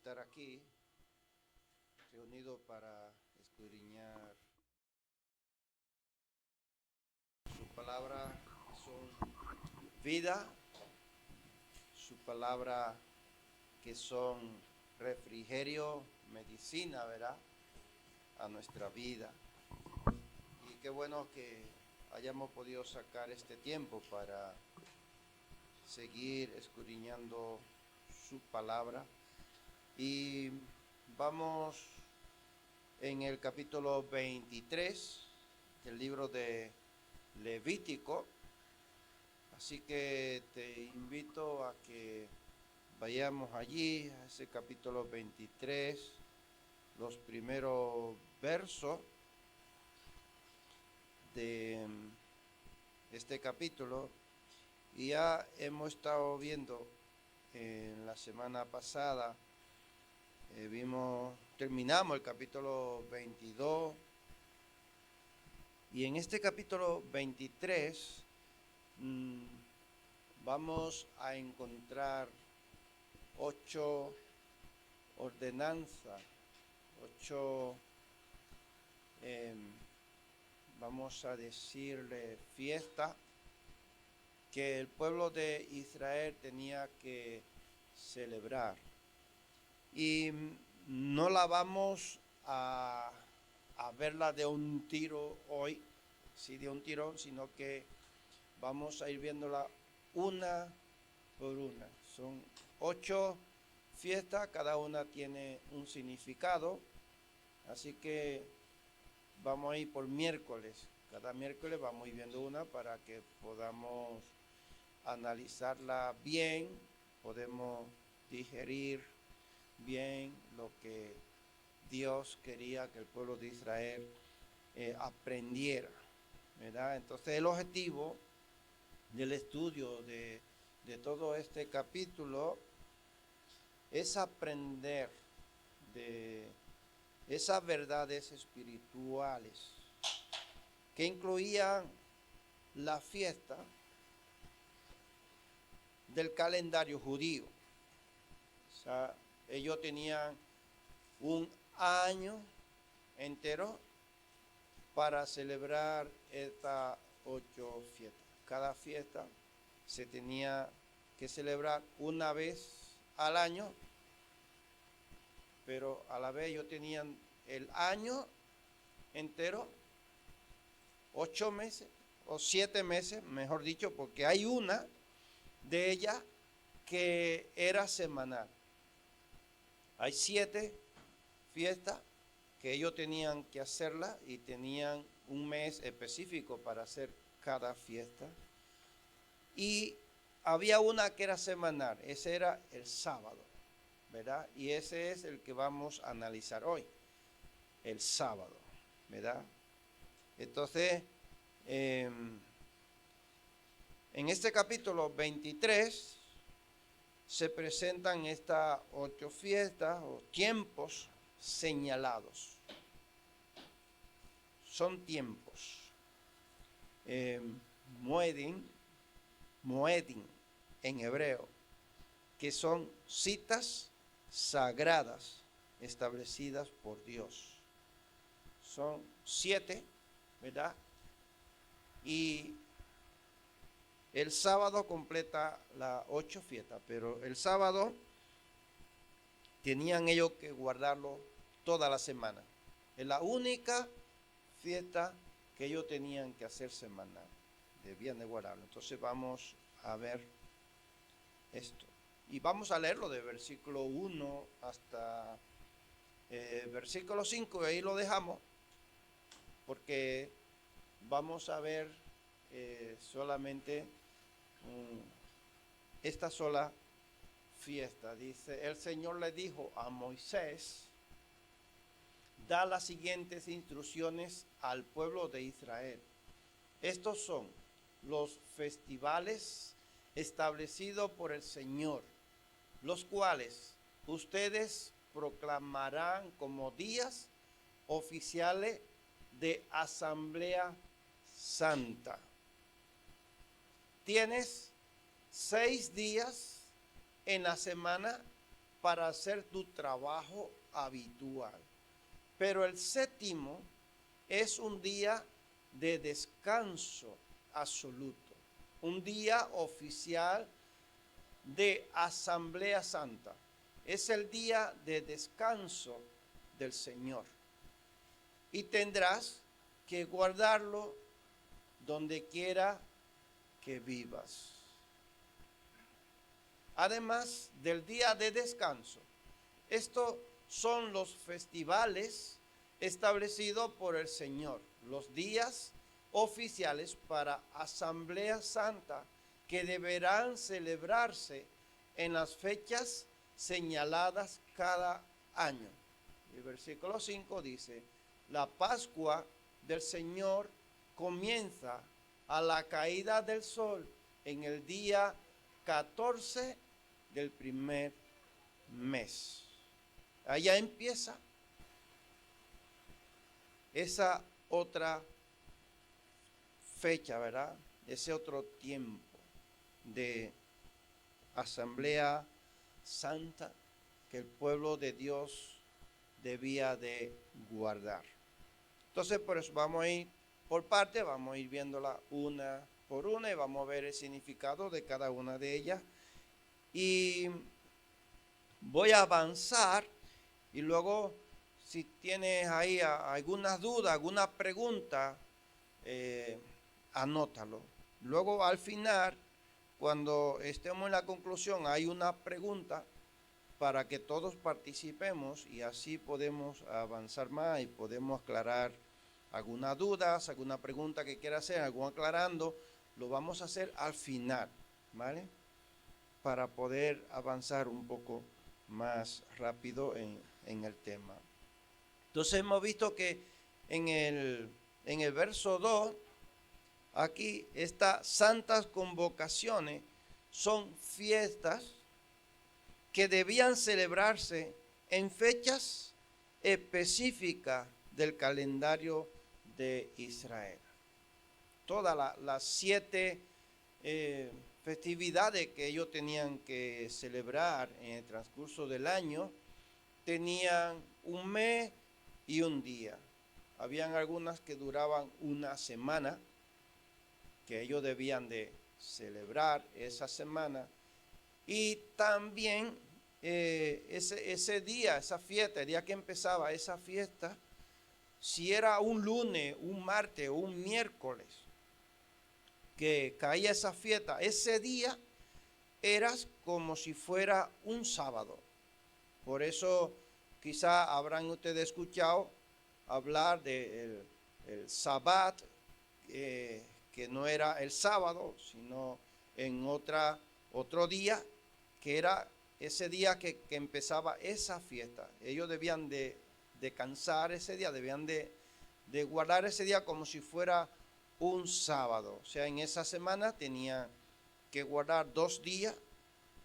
estar aquí reunido para escudriñar su palabra, son vida, su palabra que son refrigerio, medicina, ¿verdad? A nuestra vida. Y qué bueno que hayamos podido sacar este tiempo para seguir escudriñando su palabra. Y vamos en el capítulo 23 del libro de Levítico. Así que te invito a que vayamos allí, a ese capítulo 23, los primeros versos de este capítulo. Y ya hemos estado viendo en la semana pasada, terminamos el capítulo 22, y en este capítulo 23 vamos a encontrar 8 ordenanzas, 8, vamos a decirle, fiesta que el pueblo de Israel tenía que celebrar. Y no la vamos a verla de un tiro hoy, sí, de un tirón, sino que vamos a ir viéndola una por una. Son 8 fiestas, cada una tiene un significado, así que vamos a ir por miércoles. Cada miércoles vamos a ir viendo una para que podamos analizarla bien, podemos digerir bien lo que Dios quería que el pueblo de Israel aprendiera, ¿verdad? Entonces el objetivo del estudio de todo este capítulo es aprender de esas verdades espirituales que incluían la fiesta del calendario judío. O sea, ellos tenían un año entero para celebrar estas 8 fiestas. Cada fiesta se tenía que celebrar una vez al año, pero a la vez ellos tenían el año entero, 8 meses o 7 meses, mejor dicho, porque hay una de ellas que era semanal. Hay 7 fiestas que ellos tenían que hacerla y tenían un mes específico para hacer cada fiesta. Y había una que era semanal, ese era el sábado, ¿verdad? Y ese es el que vamos a analizar hoy, el sábado, ¿verdad? Entonces, en este capítulo 23 se presentan estas 8 fiestas o tiempos señalados. Son tiempos. Moedin en hebreo, que son citas sagradas establecidas por Dios. Son 7, ¿verdad? Y el sábado completa las 8 fiestas, pero el sábado tenían ellos que guardarlo toda la semana. Es la única fiesta que ellos tenían que hacer semanal. Debían de guardarlo. Entonces vamos a ver esto. Y vamos a leerlo de versículo 1 hasta versículo 5. Y ahí lo dejamos porque vamos a ver solamente esta sola fiesta. Dice, el Señor le dijo a Moisés, da las siguientes instrucciones al pueblo de Israel. Estos son los festivales establecidos por el Señor, los cuales ustedes proclamarán como días oficiales de asamblea santa. Tienes 6 días en la semana para hacer tu trabajo habitual. Pero el séptimo es un día de descanso absoluto, un día oficial de Asamblea Santa. Es el día de descanso del Señor. Y tendrás que guardarlo donde quiera que vivas. Además del día de descanso, estos son los festivales establecidos por el Señor, los días oficiales para Asamblea Santa que deberán celebrarse en las fechas señaladas cada año. El versículo 5 dice: la Pascua del Señor comienza a la caída del sol en el día 14 del primer mes. Allá empieza esa otra fecha, ¿verdad? Ese otro tiempo de Asamblea Santa que el pueblo de Dios debía de guardar. Entonces, por eso vamos a ir por parte, vamos a ir viéndola una por una y vamos a ver el significado de cada una de ellas. Y voy a avanzar y luego, si tienes ahí algunas dudas, alguna pregunta, anótalo. Luego al final, cuando estemos en la conclusión, hay una pregunta para que todos participemos y así podemos avanzar más y podemos aclarar algunas dudas, alguna pregunta que quiera hacer, algo aclarando, lo vamos a hacer al final, ¿vale? Para poder avanzar un poco más rápido en el tema. Entonces hemos visto que en el verso 2, aquí estas santas convocaciones son fiestas que debían celebrarse en fechas específicas del calendario de Israel. Todas las 7 festividades que ellos tenían que celebrar en el transcurso del año tenían un mes y un día. Habían algunas que duraban una semana, que ellos debían de celebrar esa semana. Y también ese día, esa fiesta, el día que empezaba esa fiesta, si era un lunes, un martes o un miércoles que caía esa fiesta, ese día era como si fuera un sábado. Por eso quizá habrán ustedes escuchado hablar del Sabbat, que no era el sábado, sino en otro día, que era ese día que empezaba esa fiesta. Ellos debían de descansar ese día, debían de guardar ese día como si fuera un sábado. O sea, en esa semana tenían que guardar 2 días,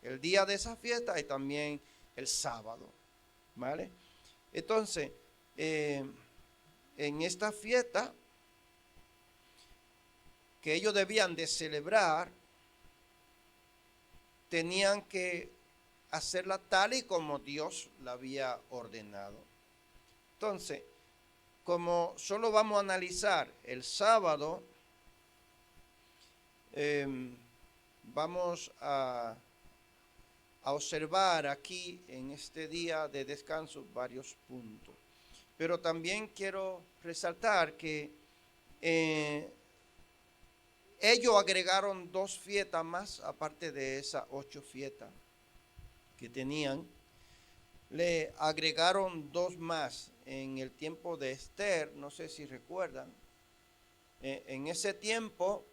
el día de esa fiesta y también el sábado, ¿vale? Entonces, en esta fiesta que ellos debían de celebrar, tenían que hacerla tal y como Dios la había ordenado. Entonces, como solo vamos a analizar el sábado, vamos a observar aquí en este día de descanso varios puntos. Pero también quiero resaltar que ellos agregaron 2 fiestas más, aparte de esas 8 fiestas que tenían. Le agregaron 2 más en el tiempo de Esther, no sé si recuerdan. En ese tiempo,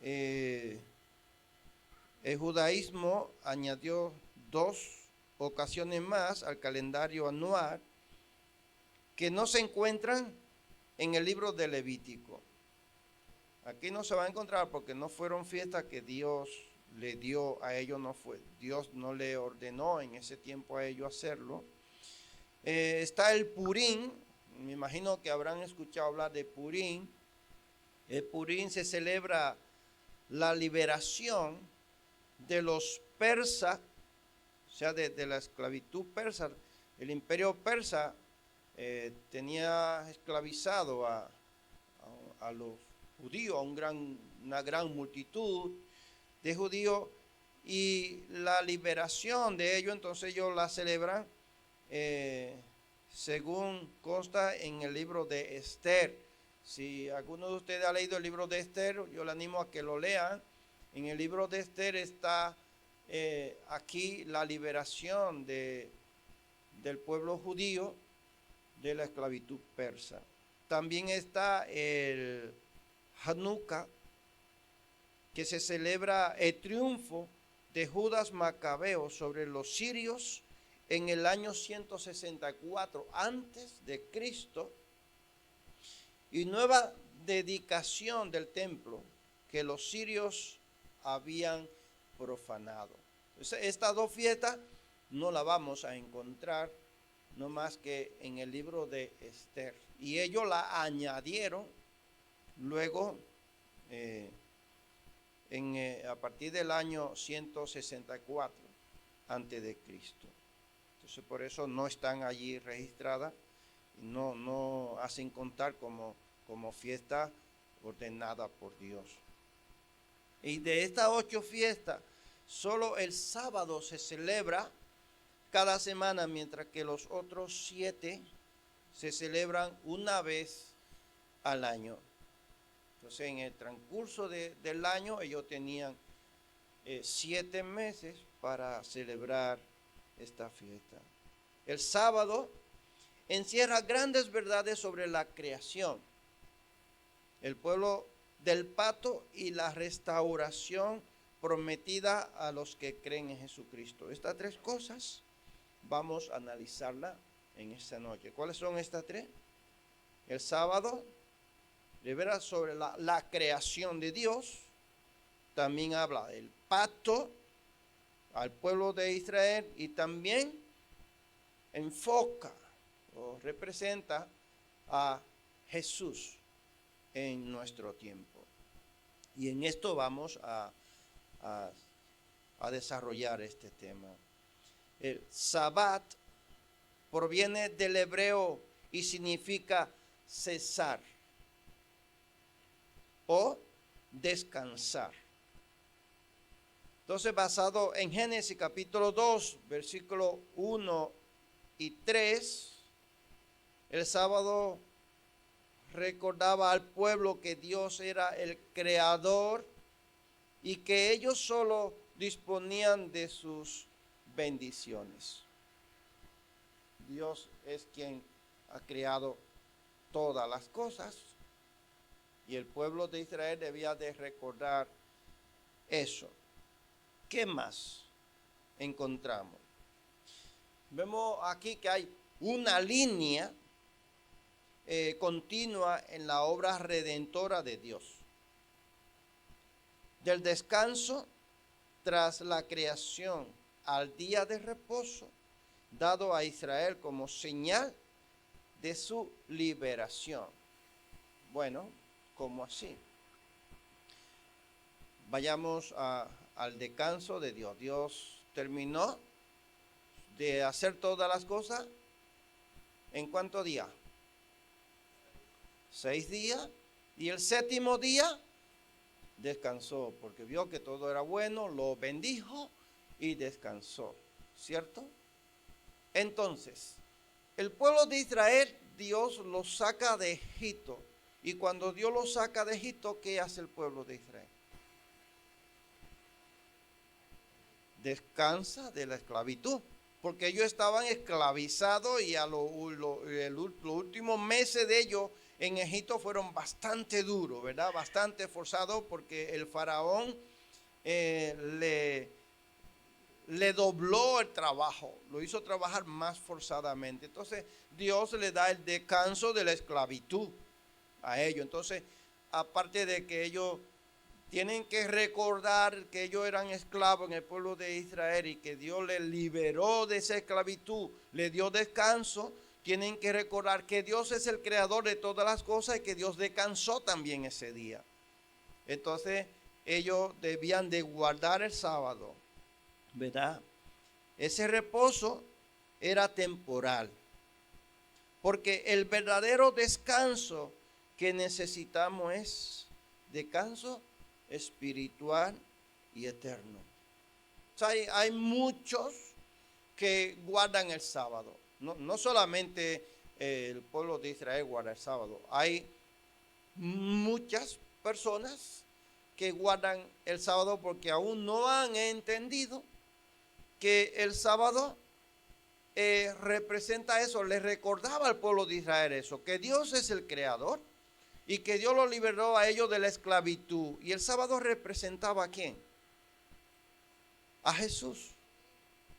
el judaísmo añadió 2 ocasiones más al calendario anual que no se encuentran en el libro de Levítico. Aquí no se va a encontrar porque no fueron fiestas que Dios le dio a ellos, Dios no le ordenó en ese tiempo a ellos hacerlo. Está el Purim, me imagino que habrán escuchado hablar de Purim. El Purim se celebra la liberación de los persas o sea, de la esclavitud persa. El imperio persa tenía esclavizado a los judíos, una gran multitud de judíos, y la liberación de ellos, entonces ellos la celebran según consta en el libro de Esther. Si alguno de ustedes ha leído el libro de Esther, yo le animo a que lo lean. En el libro de Esther está aquí la liberación del pueblo judío de la esclavitud persa. También está el Hanukkah, que se celebra el triunfo de Judas Macabeo sobre los sirios en el año 164 antes de Cristo, y nueva dedicación del templo que los sirios habían profanado. Entonces, estas dos fiestas no las vamos a encontrar no más que en el libro de Esther, y ellos la añadieron luego a partir del año 164 antes de Cristo. Entonces por eso no están allí registradas, no hacen contar como fiesta ordenada por Dios. Y de estas 8 fiestas, solo el sábado se celebra cada semana, mientras que los otros 7 se celebran una vez al año. Entonces en el transcurso del año ellos tenían 7 meses para celebrar esta fiesta. El sábado encierra grandes verdades sobre la creación, el pueblo del pacto y la restauración prometida a los que creen en Jesucristo. Estas 3 cosas vamos a analizarlas en esta noche. ¿Cuáles son estas 3? El sábado revela sobre la creación de Dios. También habla del pacto al pueblo de Israel, y también enfoca o representa a Jesús en nuestro tiempo. Y en esto vamos a desarrollar este tema. El Sabbat proviene del hebreo y significa cesar o descansar. Entonces, basado en Génesis capítulo 2, versículo 1 y 3, el sábado recordaba al pueblo que Dios era el creador y que ellos solo disponían de sus bendiciones. Dios es quien ha creado todas las cosas, y el pueblo de Israel debía de recordar eso. ¿Qué más encontramos? Vemos aquí que hay una línea continua en la obra redentora de Dios. Del descanso tras la creación al día de reposo, dado a Israel como señal de su liberación. Bueno, ¿cómo así? Vayamos al descanso de Dios. Dios terminó de hacer todas las cosas ¿en cuántos días? 6 días. Y el 7º día descansó, porque vio que todo era bueno, lo bendijo y descansó, ¿cierto? Entonces, el pueblo de Israel, Dios lo saca de Egipto. Y cuando Dios lo saca de Egipto, ¿qué hace el pueblo de Israel? Descansa de la esclavitud, porque ellos estaban esclavizados, y a los últimos meses de ellos en Egipto fueron bastante duros, ¿verdad? Bastante forzados, porque el faraón le dobló el trabajo, lo hizo trabajar más forzadamente. Entonces Dios le da el descanso de la esclavitud a ellos. Entonces, aparte de que ellos tienen que recordar que ellos eran esclavos en el pueblo de Israel y que Dios les liberó de esa esclavitud, le dio descanso, tienen que recordar que Dios es el creador de todas las cosas y que Dios descansó también ese día. Entonces ellos debían de guardar el sábado, ¿verdad? Ese reposo era temporal, porque el verdadero descanso que necesitamos es descanso espiritual y eterno. O sea, hay muchos que guardan el sábado. No solamente el pueblo de Israel guarda el sábado. Hay muchas personas que guardan el sábado porque aún no han entendido que el sábado representa eso. Le recordaba al pueblo de Israel eso, que Dios es el creador y que Dios los liberó a ellos de la esclavitud. Y el sábado representaba ¿a quién? A Jesús.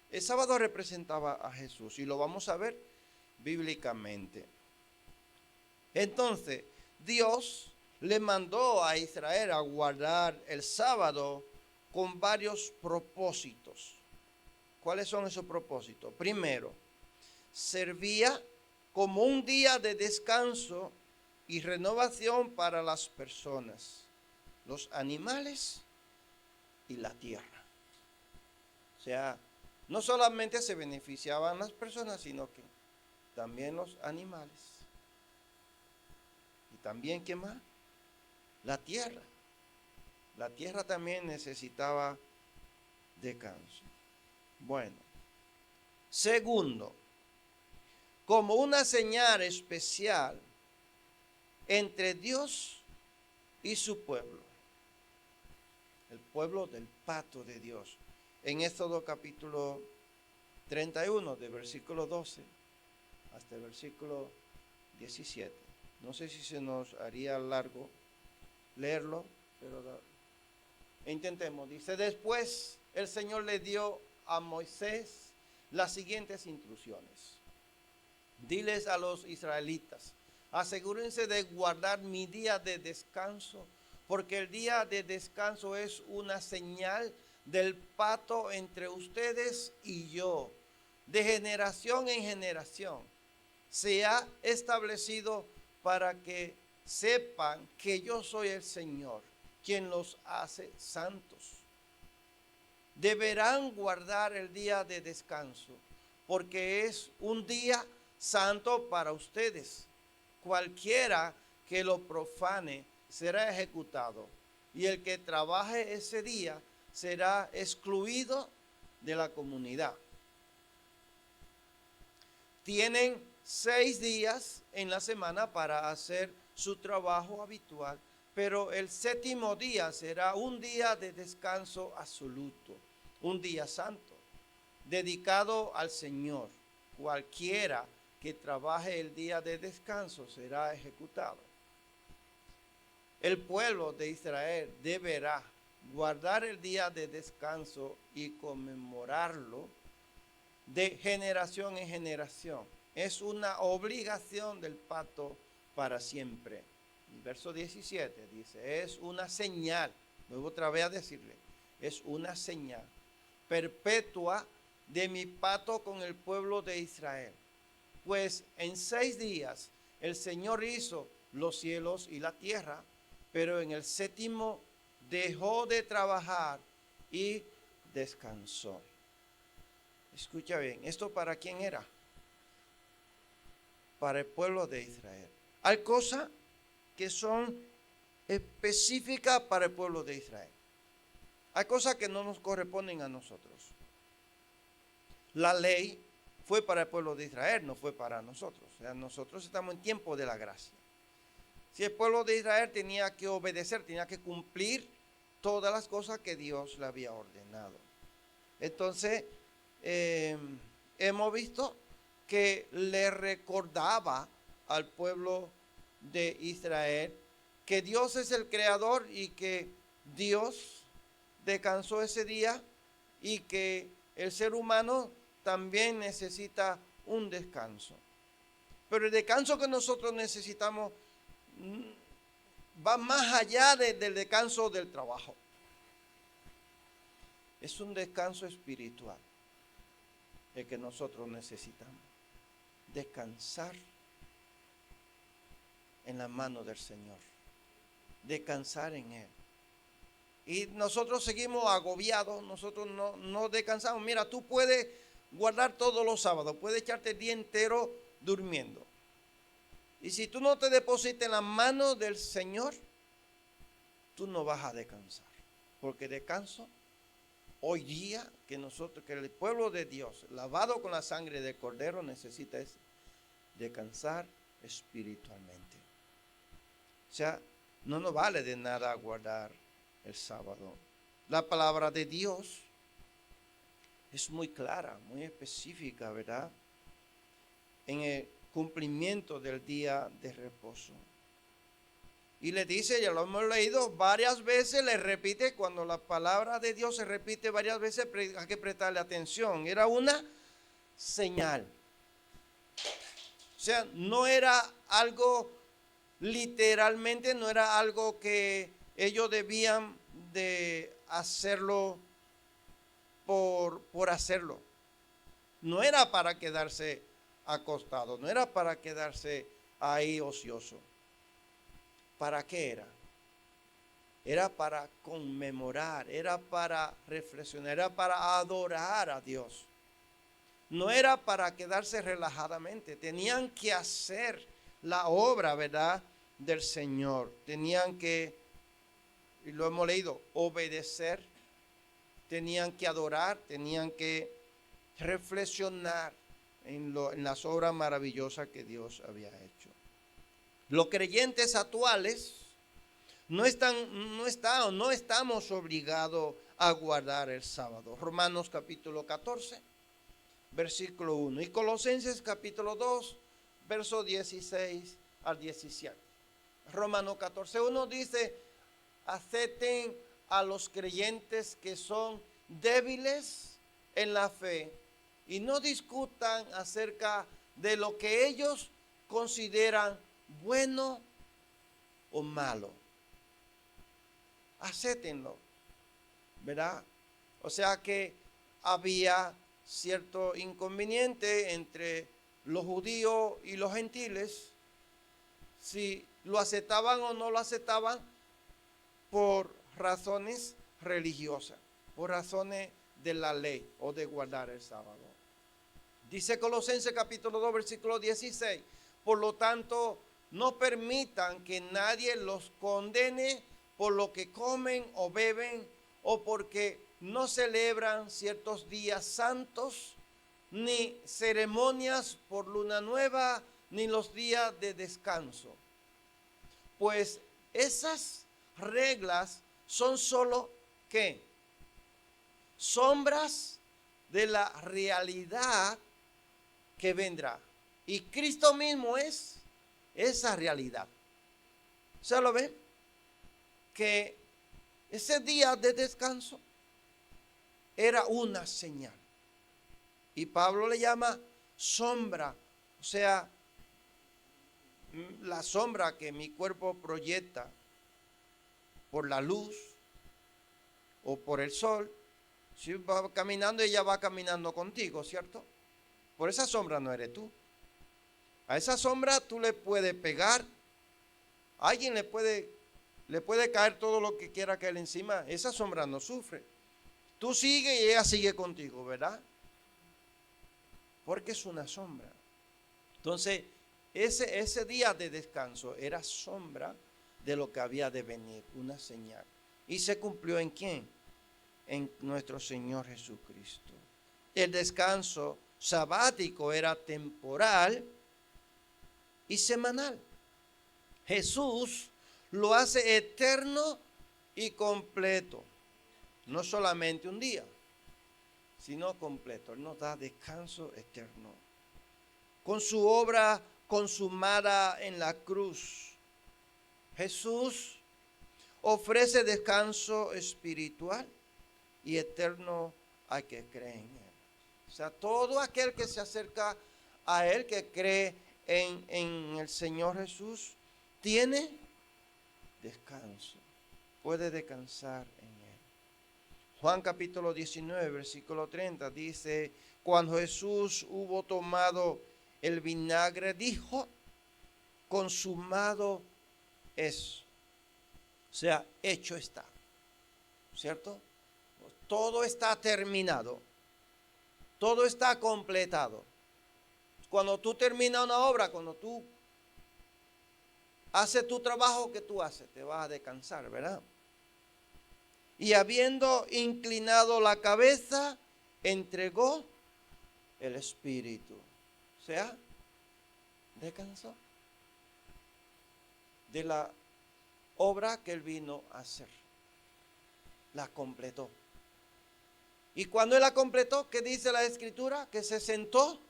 El sábado representaba a Jesús y lo vamos a ver bíblicamente. Entonces, Dios le mandó a Israel a guardar el sábado con varios propósitos. ¿Cuáles son esos propósitos? Primero, servía como un día de descanso y renovación para las personas, los animales y la tierra. O sea, no solamente se beneficiaban las personas, sino que también los animales. Y también, ¿qué más? La tierra. La tierra también necesitaba descanso. Bueno, segundo, como una señal especial entre Dios y su pueblo, el pueblo del pacto de Dios. En Éxodo capítulo 31, de versículo 12 hasta el versículo 17. No sé si se nos haría largo leerlo, pero intentemos. Dice, después el Señor le dio a Moisés las siguientes instrucciones. Diles a los israelitas, asegúrense de guardar mi día de descanso, porque el día de descanso es una señal del pacto entre ustedes y yo, de generación en generación. Se ha establecido para que sepan que yo soy el Señor, quien los hace santos. Deberán guardar el día de descanso, porque es un día santo para ustedes. Cualquiera que lo profane será ejecutado, y el que trabaje ese día será excluido de la comunidad. Tienen 6 días en la semana para hacer su trabajo habitual, pero el séptimo día será un día de descanso absoluto, un día santo, dedicado al Señor. Cualquiera que trabaje el día de descanso será ejecutado. El pueblo de Israel deberá guardar el día de descanso y conmemorarlo de generación en generación. Es una obligación del pacto para siempre. El verso 17 dice, es una señal, vuelvo otra vez a decirle, es una señal perpetua de mi pacto con el pueblo de Israel. Pues en 6 días el Señor hizo los cielos y la tierra, pero en el séptimo dejó de trabajar y descansó. Escucha bien, ¿esto para quién era? Para el pueblo de Israel. Hay cosas que son específicas para el pueblo de Israel. Hay cosas que no nos corresponden a nosotros. La ley fue para el pueblo de Israel, no fue para nosotros. O sea, nosotros estamos en tiempo de la gracia. Si el pueblo de Israel tenía que obedecer, tenía que cumplir todas las cosas que Dios le había ordenado. Entonces, hemos visto que le recordaba al pueblo de Israel que Dios es el creador y que Dios descansó ese día y que el ser humano también necesita un descanso. Pero el descanso que nosotros necesitamos va más allá del descanso del trabajo. Es un descanso espiritual el que nosotros necesitamos. Descansar en la mano del Señor. Descansar en Él. Y nosotros seguimos agobiados, nosotros no descansamos. Mira, tú puedes guardar todos los sábados, puedes echarte el día entero durmiendo. Y si tú no te depositas en las manos del Señor, tú no vas a descansar. Porque descanso, hoy día que el pueblo de Dios, lavado con la sangre del Cordero, necesita descansar espiritualmente. O sea, no nos vale de nada guardar el sábado. La palabra de Dios es muy clara, muy específica, ¿verdad? En el cumplimiento del día de reposo. Y le dice, ya lo hemos leído varias veces, le repite, cuando la palabra de Dios se repite varias veces, hay que prestarle atención. Era una señal. O sea, no era algo literalmente, no era algo que ellos debían de hacerlo por hacerlo. No era para quedarse acostado, no era para quedarse ahí ocioso. ¿Para qué era? Era para conmemorar, era para reflexionar, era para adorar a Dios. No era para quedarse relajadamente, tenían que hacer la obra, ¿verdad?, del Señor. Tenían que, y lo hemos leído, obedecer, tenían que adorar, tenían que reflexionar en las obras maravillosas que Dios había hecho. Los creyentes actuales no estamos obligados a guardar el sábado. Romanos capítulo 14, versículo 1. Y Colosenses capítulo 2, verso 16 al 17. Romanos 14, 1 dice, acepten a los creyentes que son débiles en la fe y no discutan acerca de lo que ellos consideran bueno o malo. Acéptenlo, ¿verdad? O sea que había cierto inconveniente entre los judíos y los gentiles, si lo aceptaban o no lo aceptaban por razones religiosas, por razones de la ley o de guardar el sábado. Dice Colosenses capítulo 2, versículo 16, por lo tanto, no permitan que nadie los condene por lo que comen o beben o porque no celebran ciertos días santos, ni ceremonias por luna nueva, ni los días de descanso. Pues esas reglas son solo, ¿qué? Sombras de la realidad que vendrá. Y Cristo mismo es esa realidad. ¿Se lo ven? Que ese día de descanso era una señal. Y Pablo le llama sombra. O sea, la sombra que mi cuerpo proyecta por la luz o por el sol. Si va caminando, ella va caminando contigo, ¿cierto? Por esa sombra no eres tú. A esa sombra tú le puedes pegar. A alguien le puede caer todo lo que quiera caer encima. Esa sombra no sufre. Tú sigues y ella sigue contigo, ¿verdad? Porque es una sombra. Entonces, ese día de descanso era sombra de lo que había de venir, una señal. ¿Y se cumplió en quién? En nuestro Señor Jesucristo. El descanso sabático era temporal y semanal. Jesús lo hace eterno y completo. No solamente un día, sino completo. Él nos da descanso eterno. Con su obra consumada en la cruz, Jesús ofrece descanso espiritual y eterno a que cree en Él. O sea, todo aquel que se acerca a Él, que cree en el Señor Jesús, tiene descanso, puede descansar en Él. Juan capítulo 19, versículo 30 dice, cuando Jesús hubo tomado el vinagre, dijo, consumado es. O sea, hecho está, ¿cierto? Todo está terminado. todo está completado. Cuando tú terminas una obra, cuando tú haces tu trabajo que tú haces, te vas a descansar, ¿verdad? Y habiendo inclinado la cabeza, entregó el espíritu. O sea, descansó de la obra que él vino a hacer. La completó. Y cuando él la completó, ¿qué dice la Escritura? Que se sentó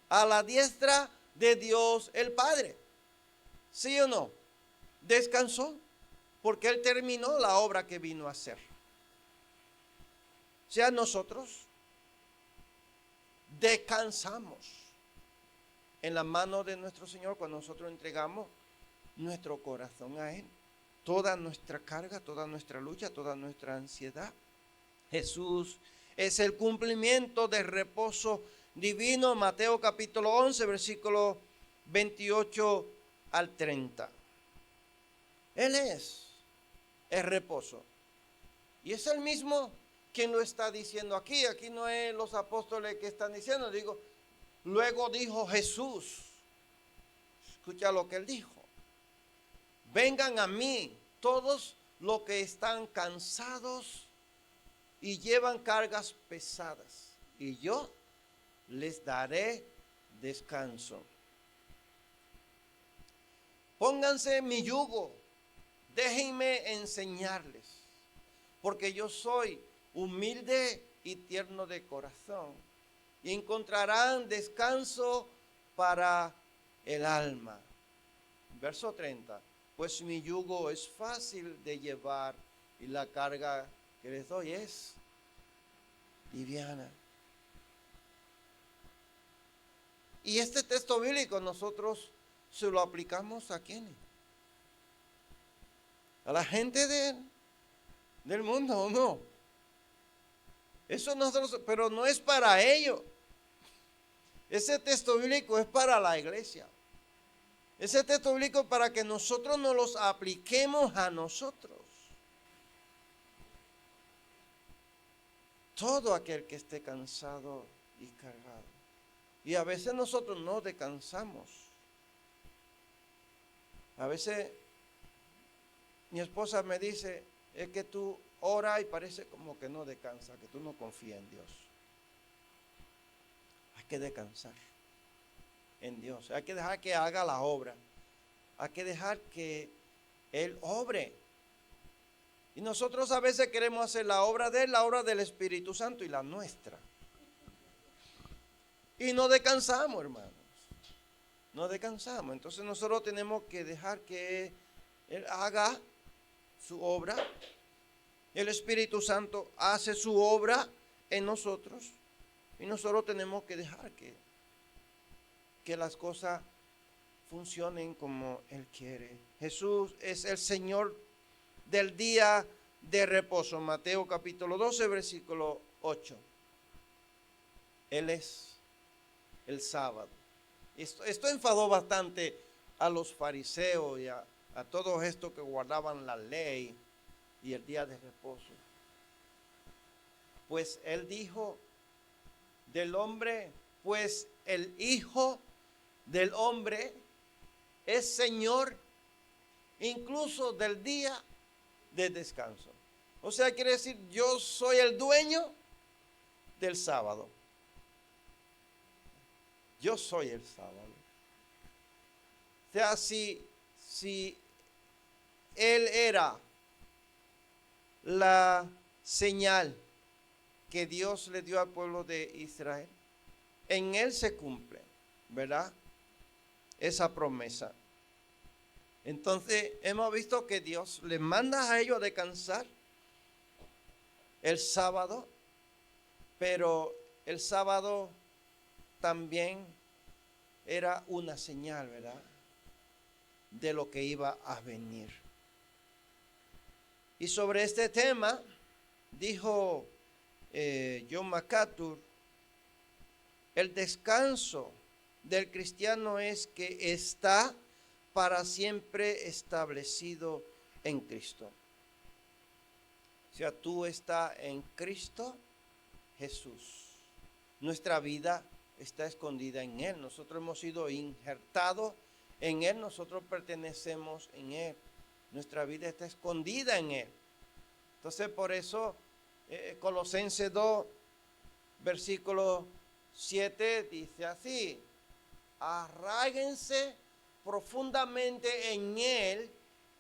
a la diestra de Dios el Padre. ¿Sí o no? Descansó porque él terminó la obra que vino a hacer. O sea, nosotros descansamos en la mano de nuestro Señor cuando nosotros entregamos nuestro corazón a Él. Toda nuestra carga, toda nuestra lucha, toda nuestra ansiedad. Jesús es el cumplimiento del reposo divino. Mateo capítulo 11, versículo 28 al 30. Él es el reposo. Y es el mismo quien lo está diciendo aquí. Aquí no es los apóstoles que están diciendo. Digo, luego dijo Jesús. Escucha lo que él dijo. Vengan a mí todos los que están cansados y llevan cargas pesadas, y yo les daré descanso. Pónganse mi yugo, déjenme enseñarles, porque yo soy humilde y tierno de corazón, y encontrarán descanso para el alma. Verso 30. Pues mi yugo es fácil de llevar y la carga que les doy es liviana. Y este texto bíblico nosotros se lo aplicamos a ¿quiénes? A la gente del mundo, ¿o no? Eso nosotros, pero no es para ellos. Ese texto bíblico es para la iglesia. Ese texto bíblico es para que nosotros nos los apliquemos a nosotros. Todo aquel que esté cansado y cargado. Y a veces nosotros no descansamos. A veces mi esposa me dice, es que tú oras y parece como que no descansas, que tú no confías en Dios. Hay que descansar en Dios. Hay que dejar que haga la obra. Hay que dejar que Él obre. Y nosotros a veces queremos hacer la obra de Él, la obra del Espíritu Santo y la nuestra. Y no descansamos, hermanos. No descansamos. Entonces nosotros tenemos que dejar que Él haga su obra. El Espíritu Santo hace su obra en nosotros. Y nosotros tenemos que dejar que las cosas funcionen como Él quiere. Jesús es el Señor del día de reposo. Mateo capítulo 12, versículo 8. Él es el sábado. Esto enfadó bastante a los fariseos y a todos estos que guardaban la ley y el día de reposo. Pues Él dijo del hombre, pues el Hijo del Hombre es Señor incluso del día de descanso. O sea, quiere decir, yo soy el dueño del sábado. Yo soy el sábado. O sea, si Él era la señal que Dios le dio al pueblo de Israel, en Él se cumple, ¿verdad? Esa promesa. Entonces hemos visto que Dios les manda a ellos a descansar el sábado, pero el sábado también era una señal, ¿verdad?, de lo que iba a venir. Y sobre este tema dijo John MacArthur, el descanso del cristiano es que está para siempre establecido en Cristo. O sea, tú estás en Cristo Jesús. nuestra vida está escondida en Él. Nosotros hemos sido injertados en Él, nosotros pertenecemos en Él. Nuestra vida está escondida en Él. Entonces por eso Colosenses 2, versículo 7 dice así: arráiguense profundamente en Él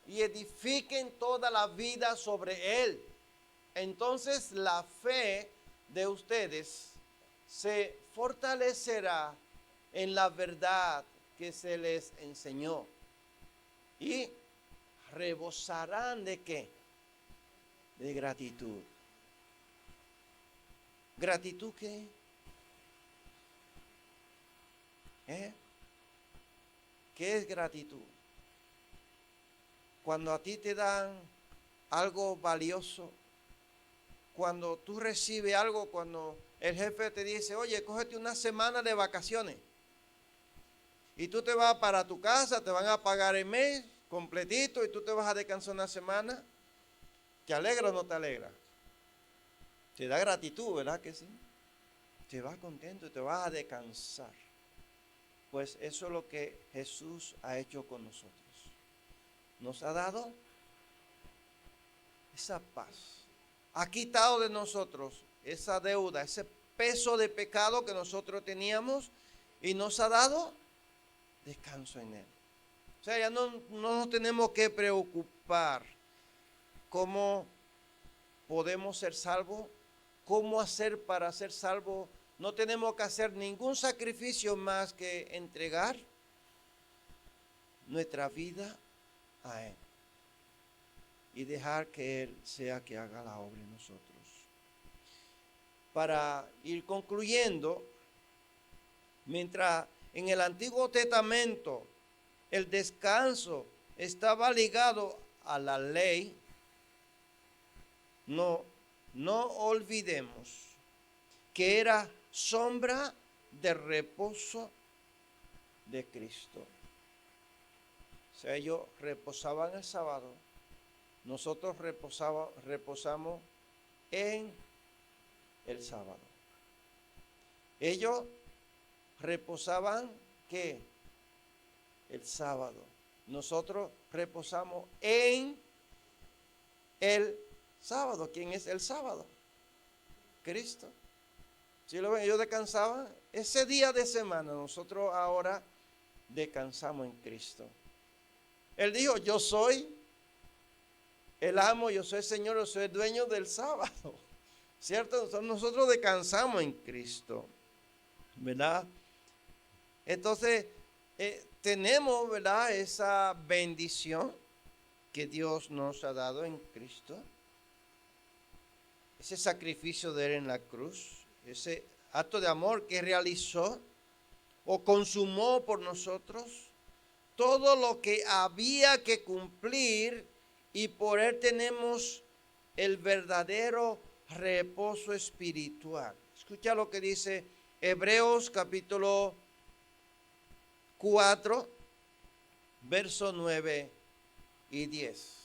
y edifiquen toda la vida sobre Él. Entonces la fe de ustedes se fortalecerá en la verdad que se les enseñó y rebosarán ¿de qué? De gratitud. ¿Gratitud qué? ¿Qué es gratitud? Cuando a ti te dan algo valioso, cuando tú recibes algo, cuando el jefe te dice, oye, cógete una semana de vacaciones y tú te vas para tu casa, te van a pagar el mes completito y tú te vas a descansar una semana, ¿te alegra o no te alegra? Te da gratitud, ¿verdad que sí? Te vas contento y te vas a descansar. Pues eso es lo que Jesús ha hecho con nosotros. Nos ha dado esa paz. Ha quitado de nosotros esa deuda, ese peso de pecado que nosotros teníamos y nos ha dado descanso en Él. O sea, ya no nos tenemos que preocupar cómo podemos ser salvos, cómo hacer para ser salvos. No tenemos que hacer ningún sacrificio más que entregar nuestra vida a Él y dejar que Él sea que haga la obra en nosotros. Para ir concluyendo, mientras en el Antiguo Testamento el descanso estaba ligado a la ley, no olvidemos que era sombra de reposo de Cristo. O sea, ellos reposaban el sábado, nosotros reposamos en el sábado. Ellos reposaban ¿qué? El sábado. Nosotros reposamos en el sábado. ¿Quién es el sábado? Cristo. Si lo ven, ellos descansaban ese día de semana. Nosotros ahora descansamos en Cristo. Él dijo, yo soy el amo, yo soy el Señor, yo soy el dueño del sábado. ¿Cierto? Nosotros descansamos en Cristo, ¿verdad? Entonces, tenemos, ¿verdad?, esa bendición que Dios nos ha dado en Cristo. Ese sacrificio de Él en la cruz, ese acto de amor que realizó o consumó por nosotros, todo lo que había que cumplir, y por Él tenemos el verdadero reposo espiritual. Escucha lo que dice Hebreos capítulo 4, versos 9 y 10.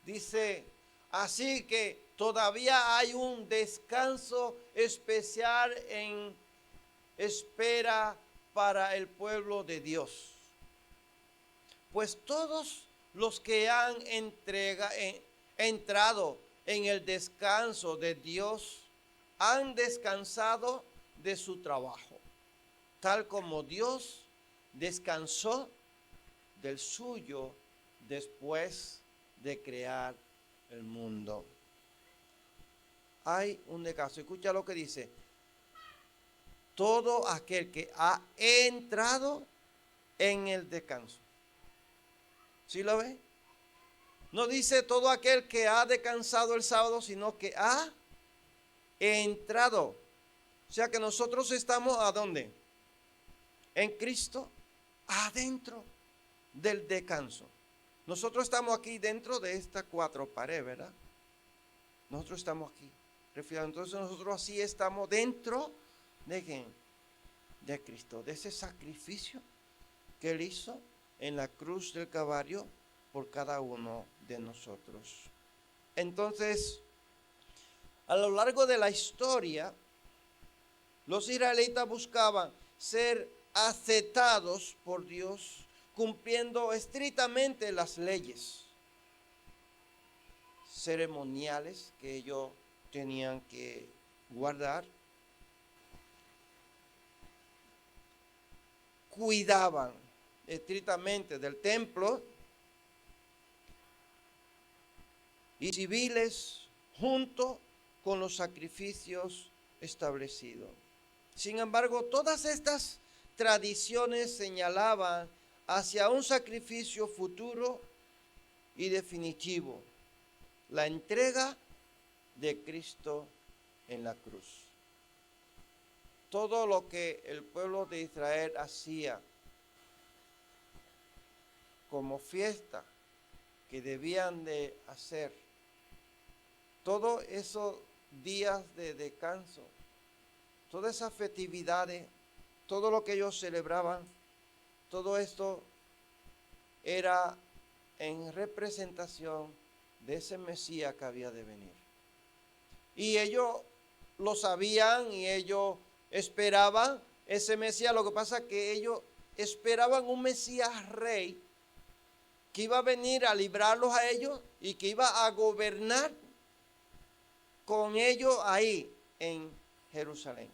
Dice, así que todavía hay un descanso especial en espera para el pueblo de Dios. Pues todos los que han entrado en el descanso de Dios han descansado de su trabajo, tal como Dios descansó del suyo después de crear el mundo. Hay un descanso. Escucha lo que dice. Todo aquel que ha entrado en el descanso. ¿Sí lo ve? No dice todo aquel que ha descansado el sábado, sino que ha entrado. O sea que nosotros estamos ¿a dónde? En Cristo, adentro del descanso. Nosotros estamos aquí dentro de estas cuatro paredes, ¿verdad? Nosotros estamos aquí. Entonces nosotros así estamos dentro de ¿quién? De Cristo, de ese sacrificio que Él hizo en la cruz del Calvario por cada uno de nosotros. Entonces, a lo largo de la historia, Los israelitas buscaban ser aceptados por Dios, cumpliendo estrictamente las leyes ceremoniales que ellos tenían que guardar. Cuidaban estrictamente del templo y civiles junto con los sacrificios establecidos. Sin embargo, todas estas tradiciones señalaban hacia un sacrificio futuro y definitivo, la entrega de Cristo en la cruz. Todo lo que el pueblo de Israel hacía como fiesta que debían de hacer, todos esos días de descanso, todas esas festividades, todo lo que ellos celebraban, todo esto era en representación de ese Mesías que había de venir. Y ellos lo sabían y ellos esperaban ese Mesías. Lo que pasa es que ellos esperaban un Mesías rey que iba a venir a librarlos a ellos y que iba a gobernar con ellos ahí en Jerusalén,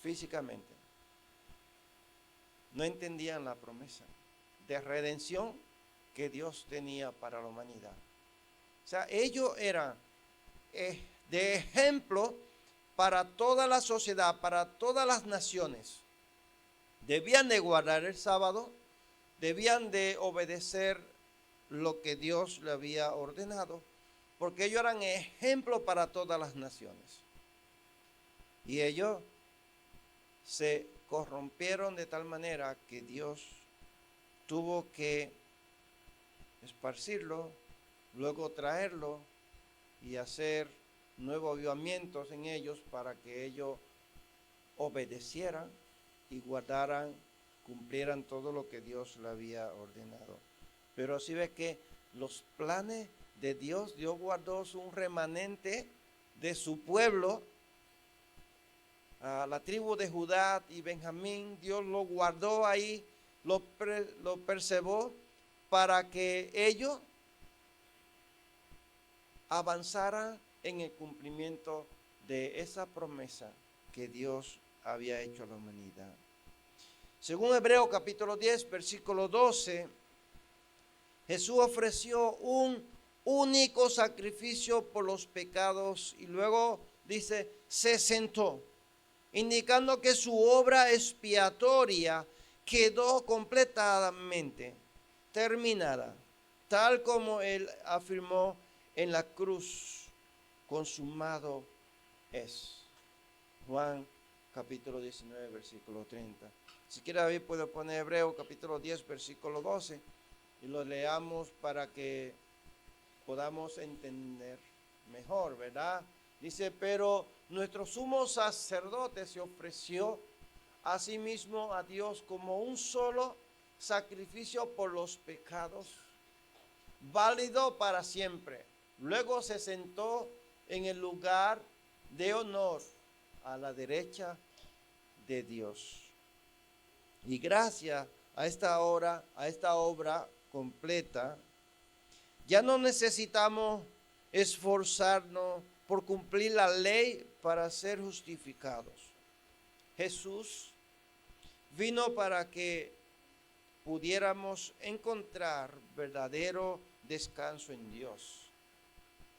físicamente. No entendían la promesa de redención que Dios tenía para la humanidad. O sea, ellos eran de ejemplo para toda la sociedad, para todas las naciones. Debían de guardar el sábado, debían de obedecer lo que Dios le había ordenado, porque ellos eran ejemplo para todas las naciones. Y ellos se corrompieron de tal manera que Dios tuvo que esparcirlo, luego traerlo y hacer nuevos avivamientos en ellos para que ellos obedecieran y guardaran, cumplieran todo lo que Dios le había ordenado. Pero así ve que los planes de Dios guardó un remanente de su pueblo, a la tribu de Judá y Benjamín. Dios lo guardó ahí, lo preservó para que ellos avanzaran en el cumplimiento de esa promesa que Dios había hecho a la humanidad. Según Hebreos capítulo 10, versículo 12, Jesús ofreció un único sacrificio por los pecados y luego dice, se sentó, indicando que su obra expiatoria quedó completamente terminada, tal como él afirmó en la cruz, consumado es. Juan capítulo 19, versículo 30. Si quiere, David puede poner Hebreos capítulo 10, versículo 12 y lo leamos para que podamos entender mejor, ¿verdad? Dice, pero nuestro sumo sacerdote se ofreció a sí mismo a Dios como un solo sacrificio por los pecados, válido para siempre. Luego se sentó en el lugar de honor a la derecha de Dios. Y gracias a esta obra completa, ya no necesitamos esforzarnos por cumplir la ley para ser justificados. Jesús vino para que pudiéramos encontrar verdadero descanso en Dios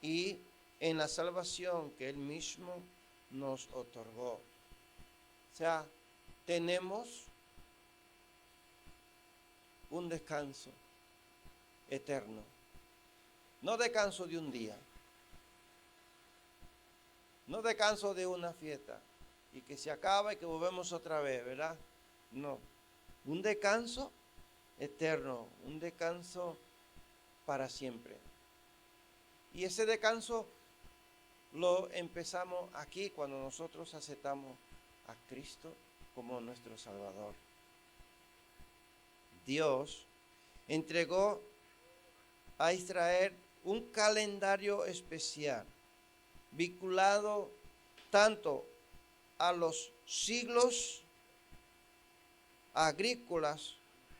y en la salvación que Él mismo nos otorgó. O sea, tenemos un descanso eterno, no descanso de un día, no descanso de una fiesta y que se acaba y que volvemos otra vez, ¿verdad? No, un descanso eterno, un descanso para siempre. Y ese descanso lo empezamos aquí cuando nosotros aceptamos a Cristo como nuestro Salvador. Dios entregó a Israel un calendario especial, vinculado tanto a los siglos agrícolas,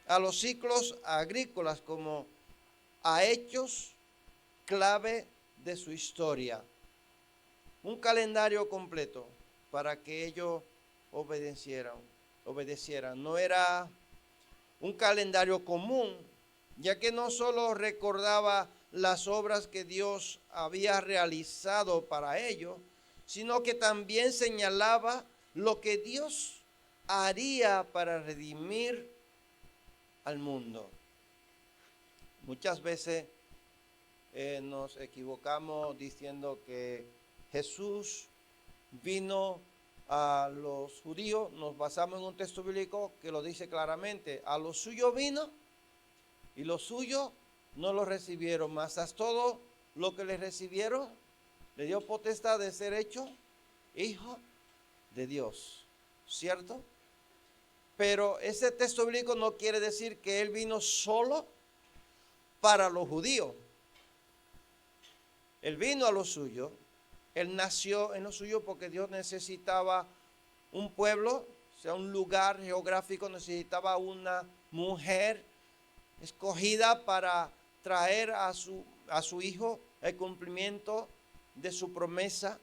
a los ciclos agrícolas como a hechos clave de su historia. Un calendario completo para que ellos obedecieran. No era un calendario común, ya que no solo recordaba las obras que Dios había realizado para ellos, sino que también señalaba lo que Dios haría para redimir al mundo. Muchas veces nos equivocamos diciendo que Jesús vino a los judíos. Nos basamos en un texto bíblico que lo dice claramente: a los suyos vino y los suyos no lo recibieron, mas a todo lo que le recibieron le dio potestad de ser hecho hijo de Dios, ¿cierto? Pero ese texto bíblico no quiere decir que él vino solo para los judíos. Él vino a lo suyo, él nació en lo suyo porque Dios necesitaba un pueblo, o sea, un lugar geográfico, necesitaba una mujer escogida para traer a su hijo el cumplimiento de su promesa.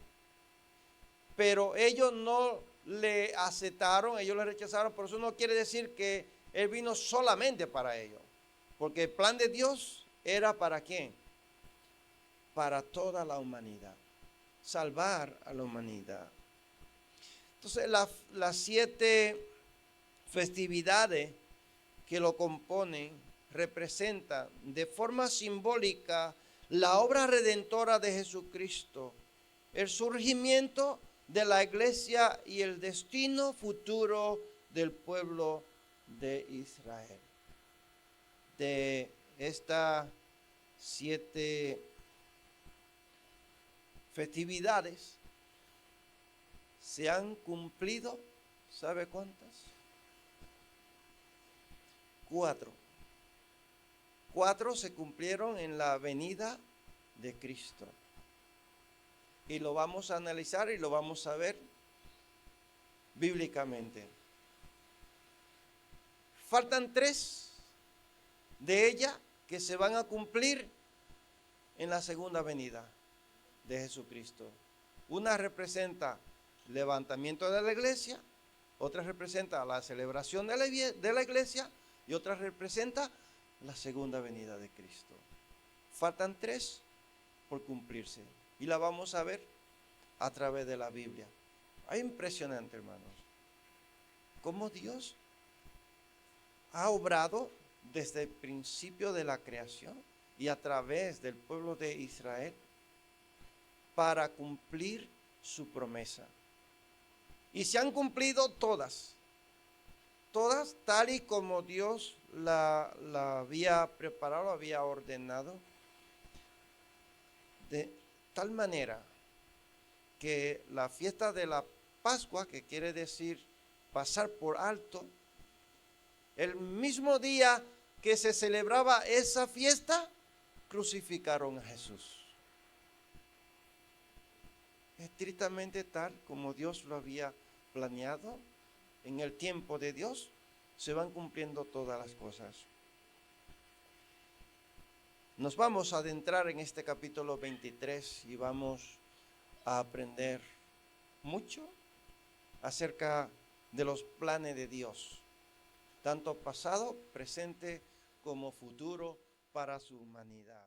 Pero ellos no le aceptaron, ellos le rechazaron. Por eso no quiere decir que él vino solamente para ellos, porque el plan de Dios era ¿para quién? Para toda la humanidad, salvar a la humanidad. Entonces las 7 festividades que lo componen representan de forma simbólica la obra redentora de Jesucristo, el surgimiento de la iglesia y el destino futuro del pueblo de Israel. De estas 7 festividades se han cumplido, ¿sabe cuántas? 4. 4 se cumplieron en la venida de Cristo. Y lo vamos a analizar y lo vamos a ver bíblicamente. Faltan 3 de ellas que se van a cumplir en la segunda venida de Jesucristo. Una representa el levantamiento de la iglesia, otra representa la celebración de la iglesia y otra representa la segunda venida de Cristo. Faltan 3 por cumplirse y la vamos a ver a través de la Biblia. Es impresionante, hermanos, cómo Dios ha obrado desde el principio de la creación y a través del pueblo de Israel para cumplir su promesa. Y se han cumplido todas tal y como Dios la había preparado, había ordenado, de tal manera que la fiesta de la Pascua, que quiere decir pasar por alto, el mismo día que se celebraba esa fiesta, crucificaron a Jesús. Estrictamente tal como Dios lo había planeado. En el tiempo de Dios se van cumpliendo todas las cosas. Nos vamos a adentrar en este capítulo 23 y vamos a aprender mucho acerca de los planes de Dios, tanto pasado, presente como futuro para su humanidad.